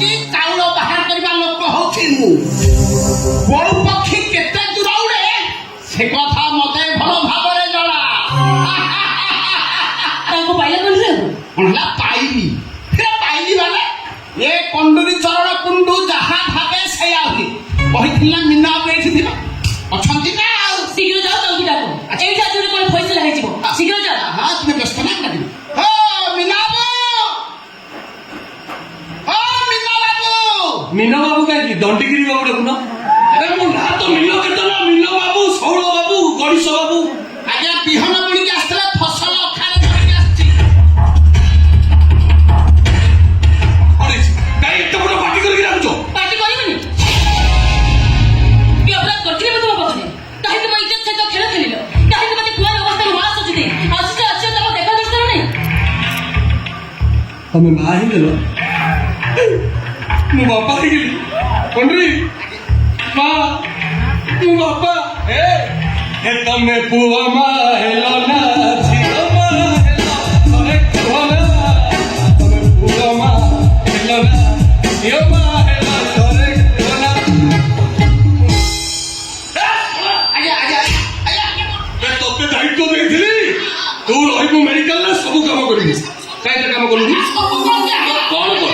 ପକ୍ଷୀ ଚାଉଳ ବାହାର କରିବା ଲୋକ ହଉଛି ମୁଁ। କୋଉ ପକ୍ଷୀ କେତେ ଦୂର ଉଡ଼େ ସେ କଥା ମତେ ଭଲ ଭାବରେ ଜଣା। ତାଙ୍କୁ ପାଇଲା କଣ୍ଡୁରି କଣ ହେଲା ପାଇଲି? ପାଇଲି ମାନେ ଏ କଣ୍ଡୁରି ଚରଣ କୁଣ୍ଡୁ ଯାହା ଭାବେ ସେଇଆ ହୁଏ। କହିଥିଲା ମିନା ଏଇଠି ଥିବ ଅଛନ୍ତି ନା? ଆଉ ଶୀଘ୍ର ଯାଅ ତାଙ୍କୁ ଡାକ। ଏଇଠି ଆଜି ଗୋଟେ କଣ ଫଇସଲା ହେଇଯିବ। ଶୀଘ୍ର ଯାଅ। ହଁ ତୁମେ ବ୍ୟସ୍ତ ନା ଡାକିବି। ହଁ ମିନା ବାବୁ। ମୀନ ବାବୁ କାହିଁକି ଦଣ୍ଡିଗିରି ବାବୁ ଦେଖୁନ? ମୋ ନାଁ ତ ମୀନ କେତନ, ମୀନ ବାବୁ, ଶୌଳ ବାବୁ, ଗଣେଶ ବାବୁ। ଆଜ୍ଞା ବିହନ ବୁଣିକି ଆସିଥିଲେ ଫସଲ ଅଖାରେ ଧରିକି ଆସିଛି। କାଇଁ ଏତେ ବଡ ପାଟି କରିକି ରାଖୁଛ? ପାର୍ଟି କରିବନି? କି ଅପରାଧ କରିଥିଲି ମୁଁ ତୁମ ପାଖରେ? କାହିଁକି ମୋ ଇଜ୍ଜତ ସହିତ ଖେଳ ଖେଳିଲ? କାହିଁକି ମତେ କୁଆର ଅବସ୍ଥାରୁ ମା ସଜି ଦେଇ ଆସିଛ ତମ ଦେଖା ଦର୍ଶନ ନାହିଁ? ତମେ ମା ହେଇଗଲ, ମୁଁ ବାପା ହେଇଗଲି। କଣ୍ଡ୍ରି ମା, ମୁଁ ବାପା। ଏ ତମେ ପୁଅ ମା ହେଲ ନା ଝିଅ ମା ହେଲ, ଥରେ କୁହ ନା। ତମେ ପୁଅ ମା ହେଲ ନା ଝିଅ ମା ହେଲ, ଥରେ କୁହ ନା। ତତେ ଦାୟିତ୍ୱ ଦେଇଥିଲି ତୁ ରହିବୁ ମେଡିକାଲରେ, ସବୁ କାମ କରିବୁ। କାହିଁକି କାମ କଲୁନି? କଣ କର?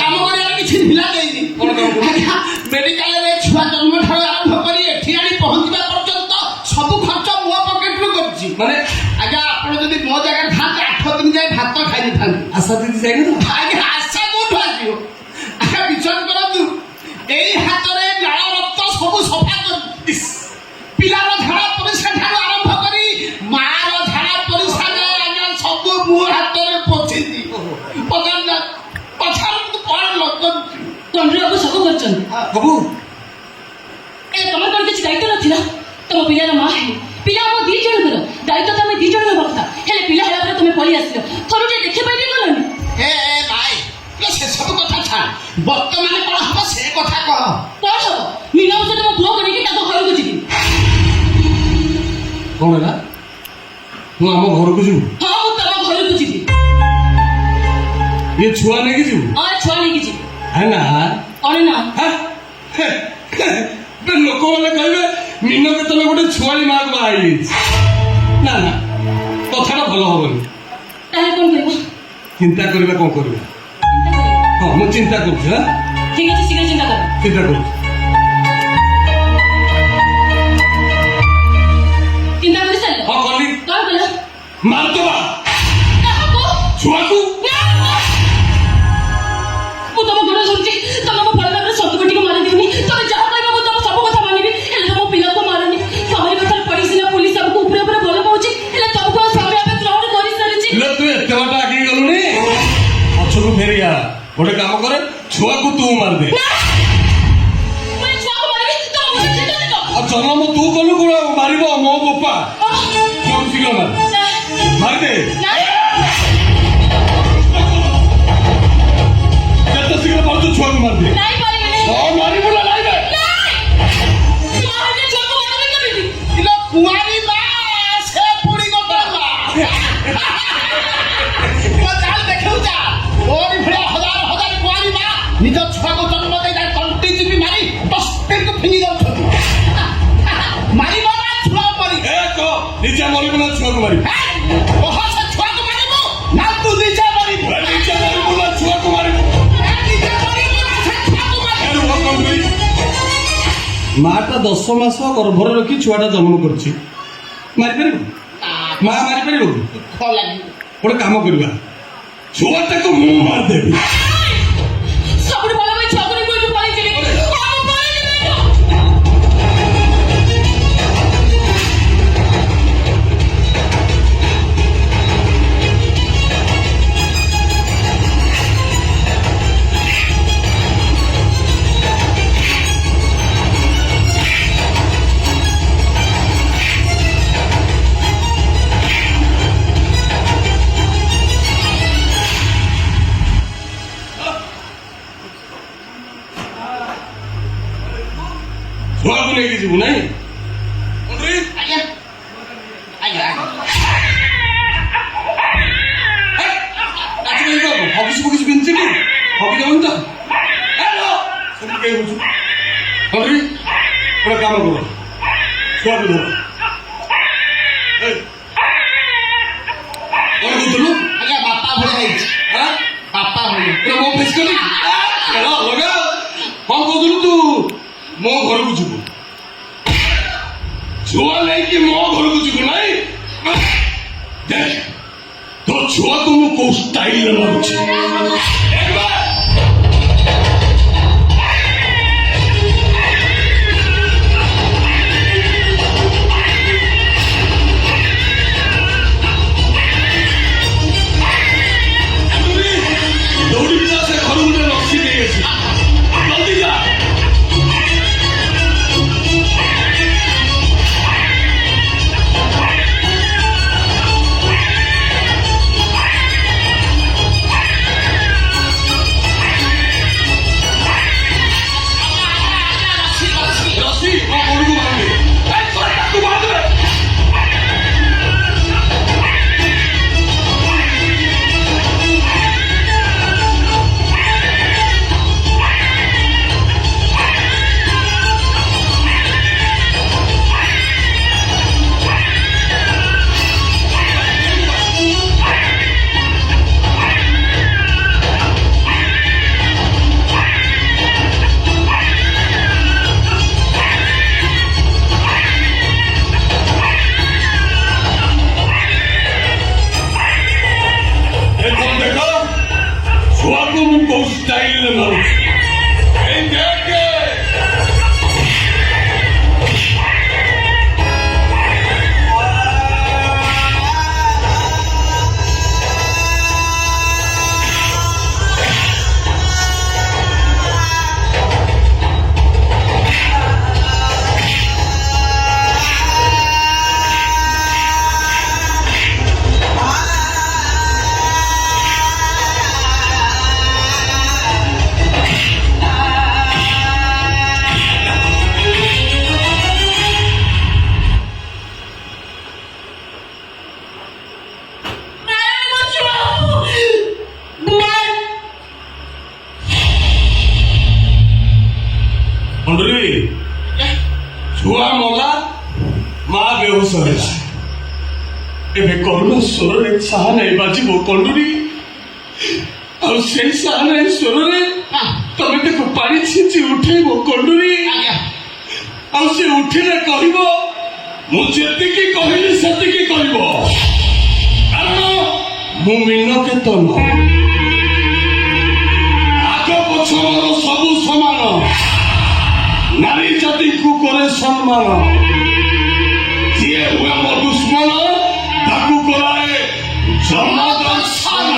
କାମ କରିବାର କିଛି ଢିଲା ଦେଇନି। କଣ କାମ କରୁଛୁ? ମେଡିକାଲରେ ଛୁଆ ଜନ୍ମ ଠାରୁ ଆରମ୍ଭ କରି ଏଠି ଆଣି ପହଞ୍ଚିବା ପର୍ଯ୍ୟନ୍ତ ସବୁ ଖର୍ଚ୍ଚ ମୋ ପକେଟରୁ କରିଛି। ମାନେ ଆଜ୍ଞା ଆପଣ ଯଦି ମୋ ଜାଗାରେ ଥାନ୍ତେ 8 ଦିନ ଯାଏ ଭାତ ଖାଇଦେଇଥାନ୍ତି। ଆଶା ଦିଦି ଯାଇନି? ଆଜ୍ଞା ଆଶା କୋଉଠୁ ଆସିବ? ଆଜ୍ଞା ବିଶ୍ୱାସ କରନ୍ତୁ ଏଇ ହାତରେ ଲାଳ ରକ୍ତ ସବୁ ସଫା କରି ପିଲାର ଝାଡ଼ା ପରିସ୍ରା ଠାରୁ ଆରମ୍ଭ କରି ମାର ଝାଡ଼ା ପରିସ୍ରା ଯାଏ ଆଜ୍ଞା ସବୁ ମୋ ହାତରେ ପୋଛିଛି। ପଚାରନ୍ତୁ କଣ ଲୋକ କଣ୍ଡୁରି ବାବୁ ସବୁ କରିଛନ୍ତି। ବାବୁ ତମର କଣ କିଛି ଦାୟିତ୍ୱ ନଥିଲା? ତମ ପିଲାର ମା ହେଲେ ପିଲା ଆମ 2 ଜଣଙ୍କର ଦାୟିତ୍ୱ ତମେ 2 ଜଣ ନେବା କଥା। ହେଲେ ପିଲା ହେଲା ପରେ ତମେ ପଳେଇ ଆସିଲ। ଥରୁ ଟିକେ ଦେଖି ପାଇଲି ଗଲନି? ହେ ଭାଇ ସେ ସବୁ କଥା ଛାଡ଼, ବର୍ତ୍ତମାନ କଣ ହବ ସେ କଥା କହ। କଣ ହବ? ମୀନା ସହିତ ମୋ ପୁଅ କରିକି ତାଙ୍କ ଘରକୁ ଯିବି। କଣ ହେଲା? ମୁଁ ଆମ ଘରକୁ ଯିବୁ? ହଁ ମୁଁ ତମ ଘରକୁ ଯିବି। ଇଏ ଛୁଆ ନେଇକି ଯିବୁ? ହଁ ଛୁଆ ନେଇକି ଯିବି। ନା ଅଣେ ନା ଲୋକମାନେ କହିବେ ମୀନ କେତେବେଳେ ଗୋଟେ ଛୁଆଳି ମାକୁ ବାହା ହେଇଯାଇଛି। ନା ନା କଥାଟା ଭଲ ହବନି। ତାହେଲେ କଣ କରିବ? ଚିନ୍ତା କରିବା। କଣ କରିବା? ହଁ ମୁଁ ଚିନ୍ତା କରୁଛି। ଠିକ ଅଛି ଶୀଘ୍ର ଚିନ୍ତା କର। ଚିନ୍ତା କରୁଛି। ଚିନ୍ତା କରି ସାରିଲ? ହଁ କଲି। କଣ କଲ? ମାରିଦବା କାହାକୁ? ଛୁଆକୁ। ମୁଁ ତମ ଗୋଡ଼ ଧରୁଛି, ତମେ ମୋ ପରିବାରରେ ସବୁ ଗୋଟିକୁ ମାରି ଦିଅନି। ତମେ ଯାହା କହିବ ମୁଁ ତମ ସବୁ କଥା ମାନିବି। ହେଲେ ତମ ପିଲାକୁ ମାରନି। ତମରି କଥାରେ ପଡିଛି ନା ପୁଲିସ ଆମକୁ ଉପରେ ଉପରେ ଭଲ ପାଉଛି। ହେଲେ ତମକୁ ଆଉ ସ୍ୱାମୀ ଭାବେ ଗ୍ରହଣ କରିସାରିଛି। ହେଲେ ତୁ ଏତେ ବାଟ ଆଗେଇ ଗଲୁଣି, ପଛକୁ ଫେରିଆ। ଗୋଟେ କାମ କରେ, ଛୁଆକୁ ତୁ ମାରିଦେ। ମୁଁ ଛୁଆକୁ ମାରିବି? ତମ ଘରେ ଠିକ ଅଛି ତ? ଆଉ ଜନ୍ମ ତୁ କଲୁ କଣ ମାରିବ ମୋ ବୋପା? ଛୁଆକୁ ଶୀଘ୍ର ମାରିଦେ। ଯେତେ ଶୀଘ୍ର ପାରୁଛୁ ଛୁଆକୁ ମାରିଦେ। ନାଇଁ ପାରିବିନି। ହଁ ମାରିବୁ ନା ନାଇଁ? କୁଆରୀ ମା ସେ ପୁଣି ଗୋଟେ ମା ଚାଲ ଦେଖୁ ଯା ଓରି ଭଳିଆ ହଜାର ହଜାର କୁଆରୀ ମା ନିଜ ଛୁଆକୁ ଜନ୍ମ ଦେଇ ତା ତଣ୍ଟି ଚିପି ମାରି ତଷ୍ଟିକୁ ଫିଙ୍ଗି ଯାଉଛନ୍ତି। ମାରିବ ନା ଛୁଆ ମରି? ନିଜେ ମରିବୁ ନା ଛୁଆକୁ ମାରିବୁ? ସେ ଛୁଆକୁ ମାରିବୁ ନା ତୁ ନିଜେ ମରିବୁ? ନିଜେ ମରିବୁ ନା ଛୁଆକୁ ମାରିବୁ? ନିଜେ ମରିବୁ ନା ସେ ଛୁଆକୁ ମାରିବୁ? ମାଟା 10 ମାସ ଗର୍ଭରେ ରଖି ଛୁଆଟା ଜନ୍ମ କରିଛି, ମାରିପାରିବୁ? ମା ମାରିପାରିବୁ? ଗୋଟେ କାମ କରିବା, ଛୁଆଟାକୁ ମୁଁ ମାରିଦେବି। ସବୁଠୁ ଭଲ ଭାଇ ଛୁଆକୁ ନେଇ କୋଉଠି ପଳେଇଯିବି। ଛୁଆକୁ ନେଇକି ଯିବୁ ନାଇଁ? ଆଜ୍ଞା ଆଜ୍ଞା ଆଜି ଚିହ୍ନିଛି କି ହକି ଯାଉନି ତ ସେଠି କେହି ବୁଝୁ ହଣ୍ଡ୍ରି ଗୋଟେ କାମ କର ଛୁଆକୁ ଧର କଣ କହୁଥିଲୁ ଆଜ୍ଞା ବାପା ଭଳିଆ ହେଇଛି ବାପା ଭଳିଆ ମୋ ଫେସ୍ କଲି ଖେଳ ଲଗା କଣ କହୁଥିଲୁ ତୁ ମୋ ଘରକୁ ଯିବୁ ଛୁଆ ନେଇକି ମୋ ଘରକୁ ଯିବୁ ନାଇଁ ଦେଖ ତୋ ଛୁଆକୁ ମୁଁ କୋଉ ଷ୍ଟାଇଲରେ ମାରୁଛି ଦୌଡ଼ିକି ଯା ସେ ଘରକୁ ଗୋଟେ ରସି ନେଇ ଆସି ଜଲ୍ଦି ଯା ରସି ମୋ ଗୋଡ଼କୁ ବାନ୍ଧି ତାକୁ ବାନ୍ଧେ ଦେଖ ଛୁଆକୁ ମୁଁ କୋଉ ଷ୍ଟାଇଲରେ ମାରୁଛି ଏଇ ଦେଖେ ହଣ୍ଡ୍ରି ଛୁଆ ମଲା ମା ବେହୋସ ହେଲା ଏବେ କରୁଣ ସ୍ୱରରେ ସାହାନାଇ ବାଜିବ କଣ୍ଡୁରି ଆଉ ସେଇ ସାହାନାଇ ସ୍ୱରରେ ତମେ ତାକୁ ପାଣି ଛିଞ୍ଚି ଉଠେଇବ କଣ୍ଡୁରି ଆଜ୍ଞା ଆଉ ସେ ଉଠିଲେ କହିବ ମୁଁ ଯେତିକି କହିଲି ସେତିକି କହିବ କାରଣ ମୁଁ ମିନକେତନ ଆଗ ପଛ ମୋର ସବୁ ସମାନ ନାରୀ ଜାତିକୁ କରେ ସମ୍ମାନ ଯିଏ ହୁଏ ମୋ ଦୁଶ୍ମନ ତାକୁ କରାଏ ଜନଦର୍ଶନ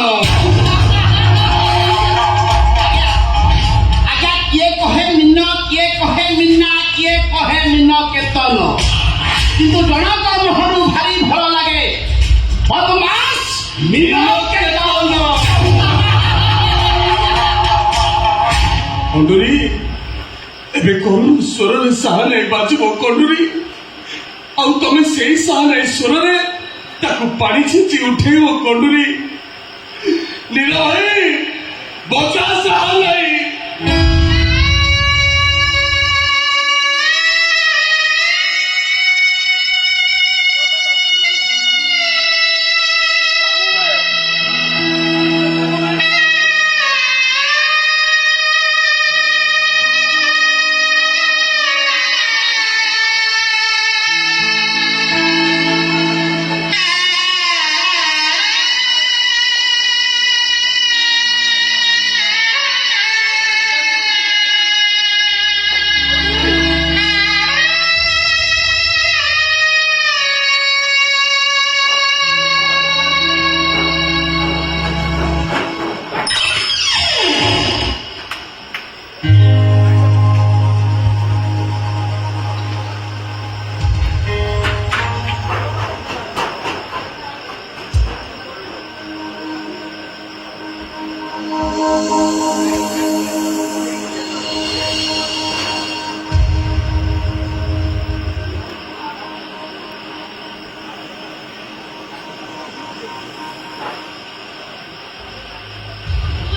ଆଜ୍ଞା କିଏ କହେ ମିନ କିଏ କହେ ମିନା କିଏ କହେ ମିନ କେତନ କିନ୍ତୁ ଜଣକ ମୁହଁରୁ ଭାରି ଭଲ ଲାଗେ ବଦମାସ ମିନ କେତନ କଣ୍ଡୁରି ଏବେ କରୁଣ ସ୍ୱରରେ ସାହାନାଇ ବାଜିବ କଣ୍ଡୁରି ଆଉ ତମେ ସେଇ ସାହାନାଇ ସ୍ୱରରେ ତାକୁ ପାଣି ଛିଞ୍ଚି ଉଠେଇବ କଣ୍ଡୁରି ନୀଳ ଭାଇ ବଚା ସାହାନାଇ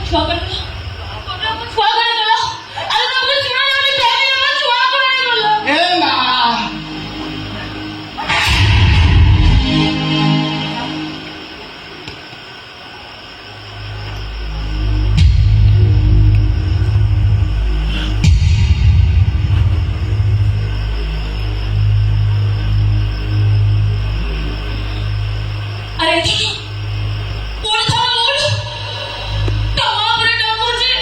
ଛୁଆ କରିଦେଲ ଛୁଆ କରିଦେଲ ଆରେ ତମକୁ ଶୁଣା ଯାଉନି ତମେ ଆମ ଛୁଆ କରିଦେଲ ଏ ମା আরে ওর থাম ওর তোমা পরে ডাকুছে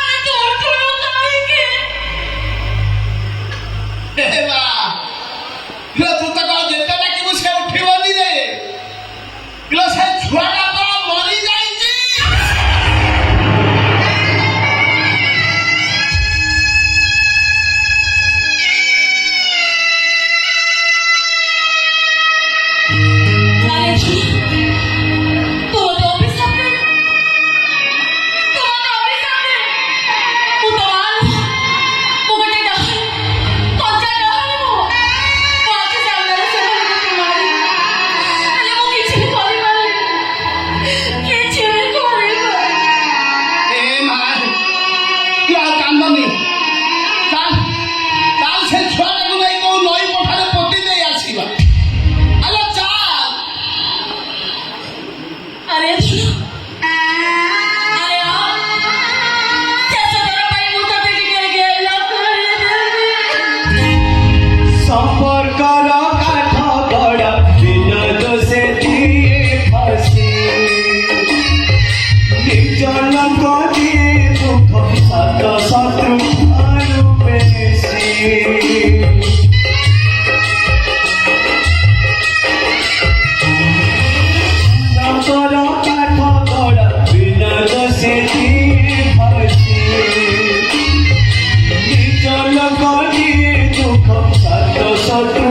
আরে তোর কোনো কাহিকে ଏ ମା କିଲୋ ତୁ ତ କଣ ଯେତେ ଡାକିବୁ ସେ ଉଠିବନି ରେ କିଲୋ ସେ ଛୁଆଟା ତ ମରିଯାଇଛି আরে তোমার অফিস আছে তোমার অফিস আছে ও তোমার ও গটে ডাল কঞ্চা ডাল ও আজকে সামনে সে তোমার আরে ও কিছু করে পারে কিছু করে ଏ ମା ତୁ ଆଉ କାନ୍ଦନି ଚାଲ ଚାଲ ସେ ଛୁଆଟାକୁ ନେଇ କୋଉ ନଈ ପଠାରେ ପୋତି ଦେଇ ଆସିବା ଆଲୋ ଚାଲ আরে আরে চেষ্টা করা পাই মুতো থেকে গেল করে সম্পর্কর কাঠ গড়া বিনা দোষে দিয়ে ফাঁসি নির্জন দিয়ে দুঃখ সাত শত্রু আরো বেশি সম্পর্কর কাঠ গড়া বিনা দোষে দিয়ে ফাঁসি নির্জন দিয়ে দুঃখ সাত শত্রু